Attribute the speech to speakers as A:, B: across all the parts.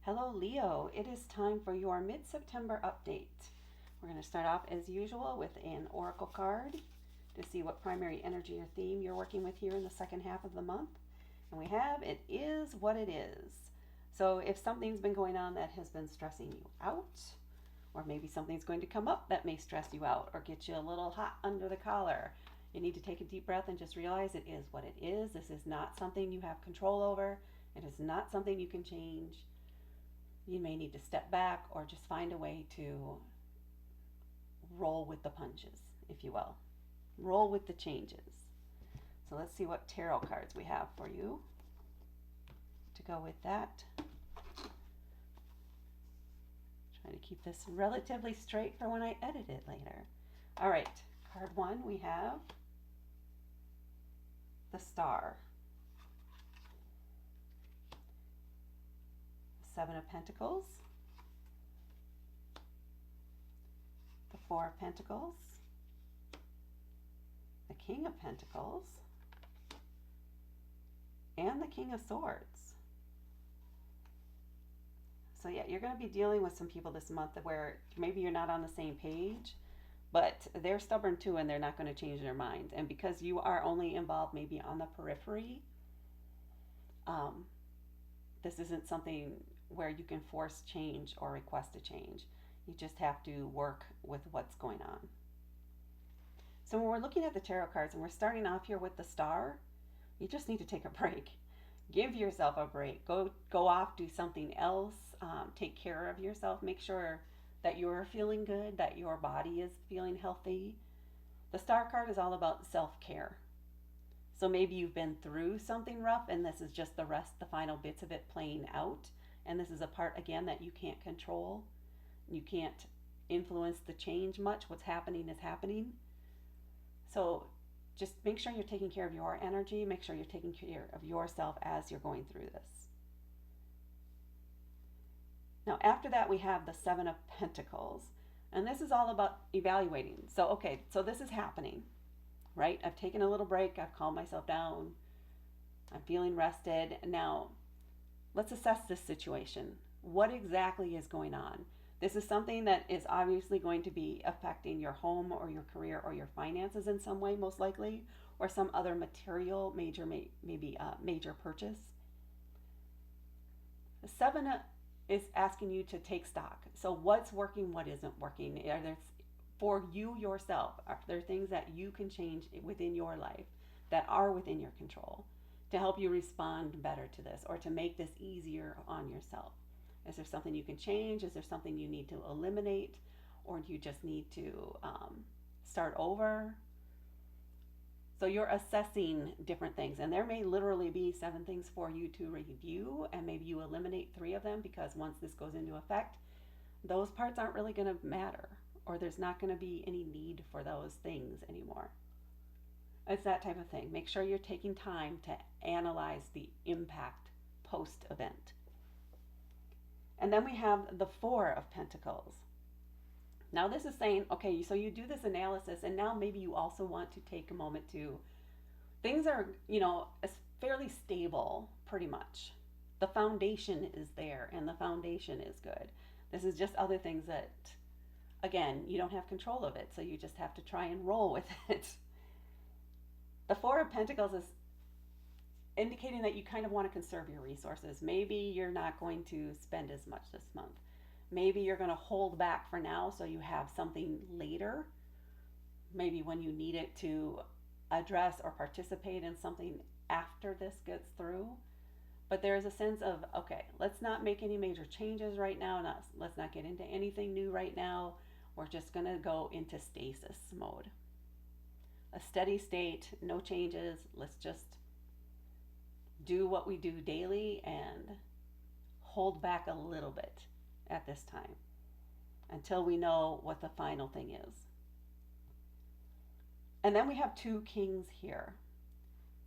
A: Hello, Leo. It is time for your mid September update. We're going to start off as usual with an oracle card to see what primary energy or theme you're working with here in the second half of the month. And we have it is what it is. So, if something's been going on that has been stressing you out, or maybe something's going to come up that may stress you out or get you a little hot under the collar, you need to take a deep breath and just realize it is what it is. This is not something you have control over, it is not something you can change. You may need to step back or just find a way to roll with the punches, if you will. Roll with the changes. So let's see what tarot cards we have for you to go with that. Trying to keep this relatively straight for when I edit it later. All right, card one, we have the Star. Seven of Pentacles, the Four of Pentacles, the King of Pentacles, and the King of Swords. So yeah, you're going to be dealing with some people this month where maybe you're not on the same page, but they're stubborn too and they're not going to change their mind. And because you are only involved maybe on the periphery, this isn't something where you can force change or request a change. You just have to work with what's going on. So when we're looking at the tarot cards and we're starting off here with the Star, you just need to take a break. Give yourself a break. Go off, do something else. Take care of yourself. Make sure that you're feeling good, that your body is feeling healthy. The Star card is all about self-care. So maybe you've been through something rough and this is just the final bits of it playing out. And this is a part, again, that you can't control. You can't influence the change much. What's happening is happening. So just make sure you're taking care of your energy. Make sure you're taking care of yourself as you're going through this. Now, after that, we have the Seven of Pentacles. And this is all about evaluating. So, okay, so this is happening, right? I've taken a little break. I've calmed myself down. I'm feeling rested. Now, let's assess this situation. What exactly is going on? This is something that is obviously going to be affecting your home or your career or your finances in some way, most likely, or some other material, major purchase. The Seven is asking you to take stock. So what's working, what isn't working? Are there, for you yourself, are there things that you can change within your life that are within your control to help you respond better to this or to make this easier on yourself? Is there something you can change? Is there something you need to eliminate? Or do you just need to start over? So you're assessing different things, and there may literally be 7 things for you to review, and maybe you eliminate 3 of them because once this goes into effect, those parts aren't really going to matter, or there's not going to be any need for those things anymore. It's that type of thing. Make sure you're taking time to analyze the impact post-event. And then we have the Four of Pentacles. Now this is saying, okay, so you do this analysis and now maybe you also want to take a moment to, things are, fairly stable pretty much. The foundation is there and the foundation is good. This is just other things that, again, you don't have control of it, so you just have to try and roll with it. The Four of Pentacles is indicating that you kind of want to conserve your resources. Maybe you're not going to spend as much this month. Maybe you're going to hold back for now so you have something later, maybe when you need it to address or participate in something after this gets through. But there is a sense of, okay, let's not make any major changes right now. Let's not get into anything new right now. We're just going to go into stasis mode. A steady state, no changes. Let's just do what we do daily and hold back a little bit at this time until we know what the final thing is. And then we have 2 kings here.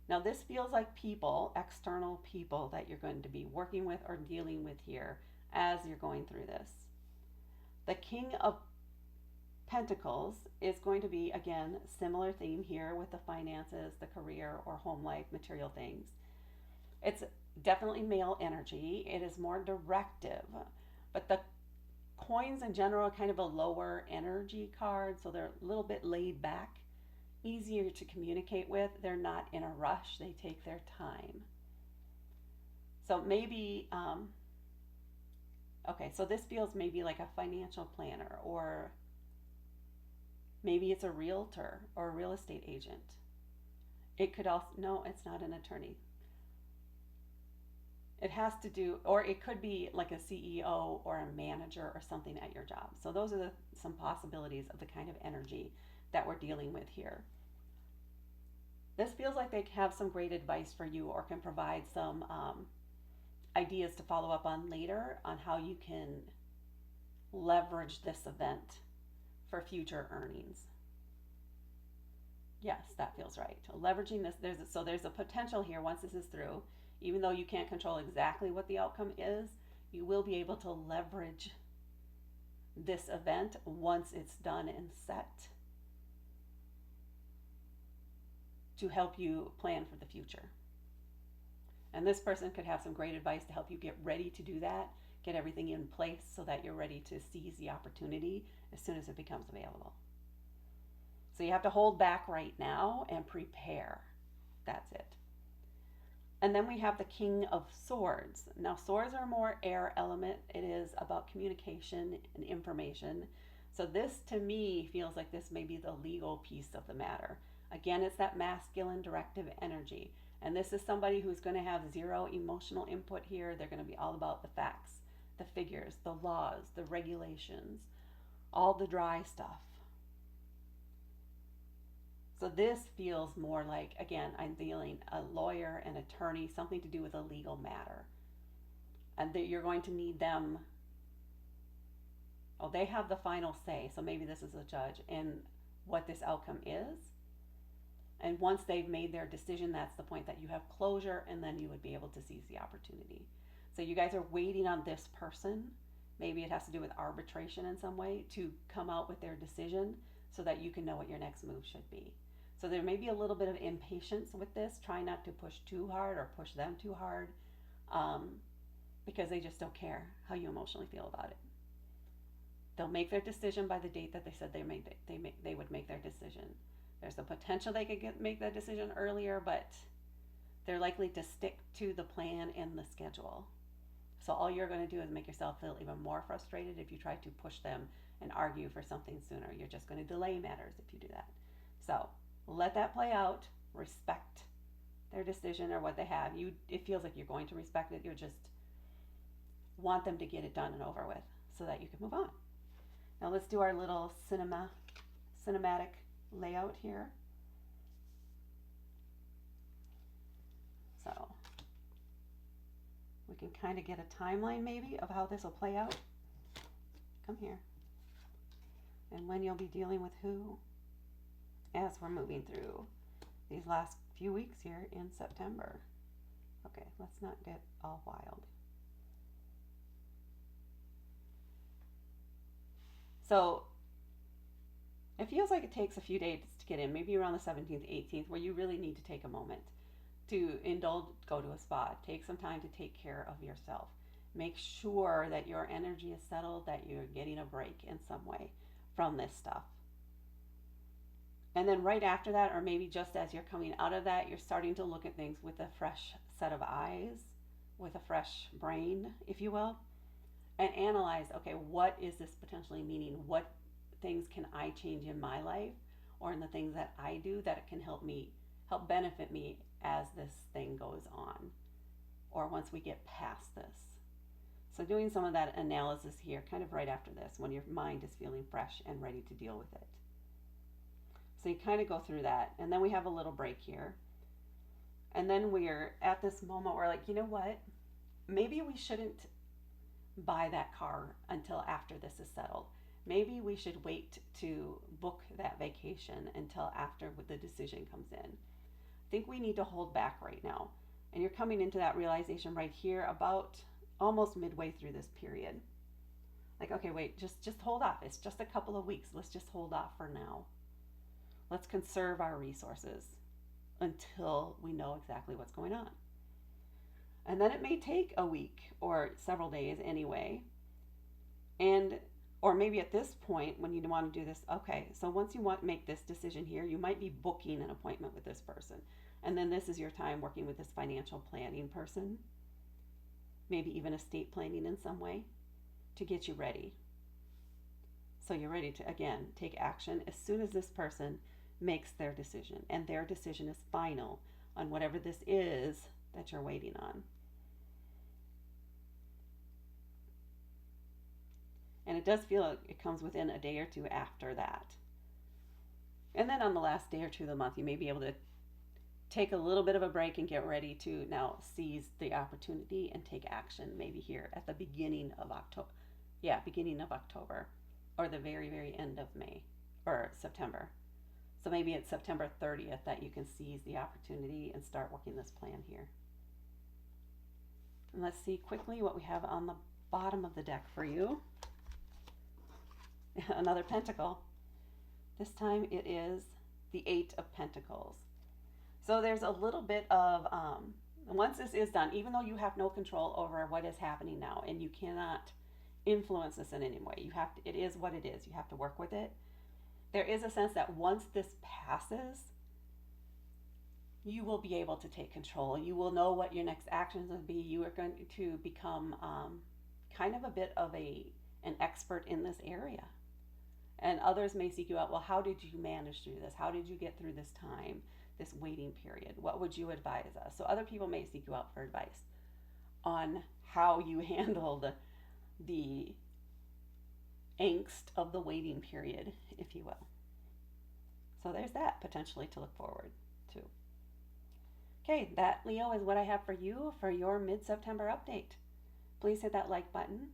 A: Now this feels like people, external people that you're going to be working with or dealing with here as you're going through this. The King of Pentacles is going to be, again, similar theme here with the finances, the career or home life, material things. It's definitely male energy. It is more directive, but the coins in general are kind of a lower energy card, so they're a little bit laid back, easier to communicate with. They're not in a rush, they take their time. So maybe, okay, so this feels maybe like a financial planner, or maybe it's a realtor or a real estate agent. It could also, no, it's not an attorney. It has to do, or it could be like a CEO or a manager or something at your job. So those are some possibilities of the kind of energy that we're dealing with here. This feels like they have some great advice for you, or can provide some ideas to follow up on later on how you can leverage this event for future earnings. Yes, that feels right. Leveraging this, there's a potential here once this is through, even though you can't control exactly what the outcome is, you will be able to leverage this event once it's done and set to help you plan for the future. And this person could have some great advice to help you get ready to do that, get everything in place so that you're ready to seize the opportunity as soon as it becomes available. So you have to hold back right now and prepare. That's it. And then we have the King of Swords. Now, swords are more air element. It is about communication and information. So this, to me, feels like this may be the legal piece of the matter. Again, it's that masculine directive energy. And this is somebody who's going to have zero emotional input here. They're going to be all about the facts, the figures, the laws, the regulations, all the dry stuff. So this feels more like, again, I'm feeling a lawyer, an attorney, something to do with a legal matter. And that you're going to need them. Oh, they have the final say. So maybe this is a judge in what this outcome is. And once they've made their decision, that's the point that you have closure, and then you would be able to seize the opportunity. So you guys are waiting on this person. Maybe it has to do with arbitration in some way to come out with their decision so that you can know what your next move should be. So there may be a little bit of impatience with this. Try not to push too hard or push them too hard, because they just don't care how you emotionally feel about it. They'll make their decision by the date that they said they would make their decision. There's a potential they could make that decision earlier, but they're likely to stick to the plan and the schedule. So all you're going to do is make yourself feel even more frustrated if you try to push them and argue for something sooner. You're just going to delay matters if you do that. So let that play out. Respect their decision or what they have. It feels like you're going to respect it. You just want them to get it done and over with so that you can move on. Now let's do our little cinematic layout here. So we can kind of get a timeline maybe of how this will play out. Come here. And when you'll be dealing with who as we're moving through these last few weeks here in September. Okay, let's not get all wild. So it feels like it takes a few days to get in, maybe around the 17th, 18th, where you really need to take a moment to indulge, go to a spa, take some time to take care of yourself. Make sure that your energy is settled, that you're getting a break in some way from this stuff. And then right after that, or maybe just as you're coming out of that, you're starting to look at things with a fresh set of eyes, with a fresh brain, if you will, and analyze, okay, what is this potentially meaning? What things can I change in my life or in the things that I do that can help benefit me as this thing goes on, or once we get past this. So doing some of that analysis here kind of right after this, when your mind is feeling fresh and ready to deal with it. So you kind of go through that, and then we have a little break here. And then we're at this moment where, like, you know what? Maybe we shouldn't buy that car until after this is settled. Maybe we should wait to book that vacation until after the decision comes in. I think we need to hold back right now. And you're coming into that realization right here about almost midway through this period. Like, okay, wait, just hold off. It's just a couple of weeks. Let's just hold off for now. Let's conserve our resources until we know exactly what's going on. And then it may take a week or several days anyway. And or maybe at this point when you want to do this, okay, so once you want to make this decision here, you might be booking an appointment with this person. And then this is your time working with this financial planning person, maybe even estate planning in some way to get you ready. So you're ready to, again, take action as soon as this person makes their decision. And their decision is final on whatever this is that you're waiting on. And it does feel like it comes within a day or two after that. And then on the last day or two of the month, you may be able to take a little bit of a break and get ready to now seize the opportunity and take action maybe here at the beginning of October. Yeah, beginning of October or the very, very end of May or September. So maybe it's September 30th that you can seize the opportunity and start working this plan here. And let's see quickly what we have on the bottom of the deck for you. Another pentacle. This time it is the Eight of Pentacles. So there's a little bit of, once this is done, even though you have no control over what is happening now and you cannot influence this in any way, it is what it is. You have to work with it. There is a sense that once this passes, you will be able to take control. You will know what your next actions will be. You are going to become kind of a bit of an expert in this area. And others may seek you out. Well, how did you manage through this? How did you get through this time, this waiting period? What would you advise us? So other people may seek you out for advice on how you handled the angst of the waiting period, if you will. So there's that potentially to look forward to. Okay, that, Leo, is what I have for you for your mid-September update. Please hit that like button.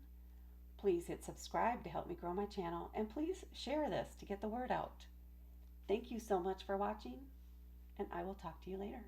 A: Please hit subscribe to help me grow my channel, and please share this to get the word out. Thank you so much for watching, and I will talk to you later.